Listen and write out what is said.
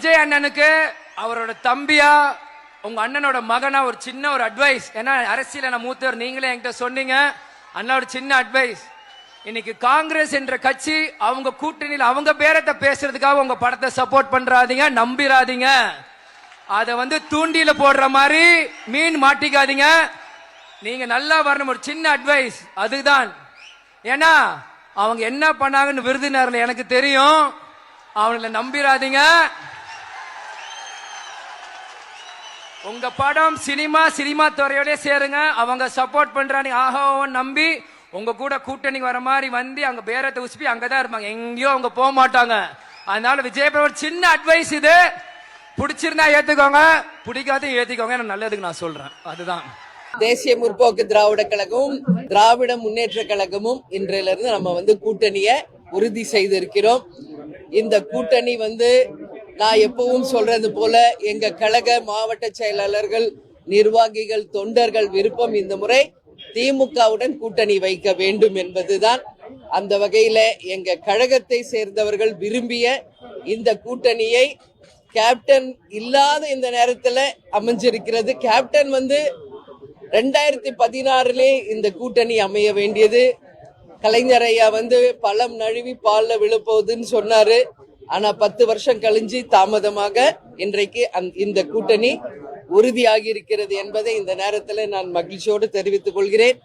விஜய் அண்ணனுக்கு அவரோட தம்பியா உங்க அண்ணனோட மகனா ஒரு சின்ன ஒரு அட்வைஸ். ஏன்னா அரசியல மூத்தவர் நீங்களே என்கிட்ட சொன்னீங்க. அண்ணாவோட சின்ன அட்வைஸ், இன்னைக்கு காங்கிரஸ் என்ற கட்சி அவங்க கூட்டணியில் அவங்க பேரத்தை பேசுறதுக்காக உங்க படத்தை சப்போர்ட் பண்றாதீங்க, நம்பிராதீங்க. அத தூண்டில போடுற மாதிரி மீன் மாட்டிக்காதீங்க. நீங்க நல்லா வரணும், ஒரு சின்ன அட்வைஸ் அதுதான். ஏன்னா அவங்க என்ன பண்ணாங்கன்னு விருதுநகர்ல எனக்கு தெரியும். அவங்கள நம்பிராதீங்க. உங்க படம் சினிமா துறையோட சேருங்க. அவங்க சப்போர்ட் பண்றாங்க ஆஹாவும் நம்பி உங்க கூட கூட்டணி வர மாதிரி அங்க பேரத்தை உசுப்பி அங்கதான் இருப்பாங்க, எங்கேயோ அவங்க போக மாட்டாங்க. அதனால விஜய் ஒரு சின்ன அட்வைஸ், இது பிடிச்சிருந்தா ஏத்துக்கோங்க, பிடிக்காத ஏத்துக்கோங்க. நல்லதுக்கு நான் சொல்றேன், அதுதான். தேசிய முற்போக்கு திராவிட கழகமும் திராவிட முன்னேற்ற கழகமும் இன்றையிலிருந்து நம்ம கூட்டணிய உறுதி செய்திருக்கிறோம். இந்த கூட்டணி நான் எப்பவும் சொல்றது போல எங்க கழக மாவட்ட செயலாளர்கள், நிர்வாகிகள், தொண்டர்கள் விருப்பம் இந்த முறை திமுகவுடன் கூட்டணி வைக்க வேண்டும் என்பதுதான். அந்த வகையில எங்க கழகத்தை சேர்ந்தவர்கள் விரும்பிய இந்த கூட்டணியை கேப்டன் இல்லாத இந்த நேரத்துல அமைஞ்சிருக்கிறது. கேப்டன் 2016 இந்த கூட்டணி அமைய வேண்டியது. கலைஞர் ஐயா பழம் நழுவி பால்ல விழப்போகுதுன்னு சொன்னாரு. ஆனா 10 வருஷம் கழிஞ்சு தாமதமாக இன்றைக்கு இந்த கூட்டணி உறுதியாகி இருக்கிறது என்பதை இந்த நேரத்தில் நான் மகிழ்ச்சியோடு தெரிவித்துக் கொள்கிறேன்.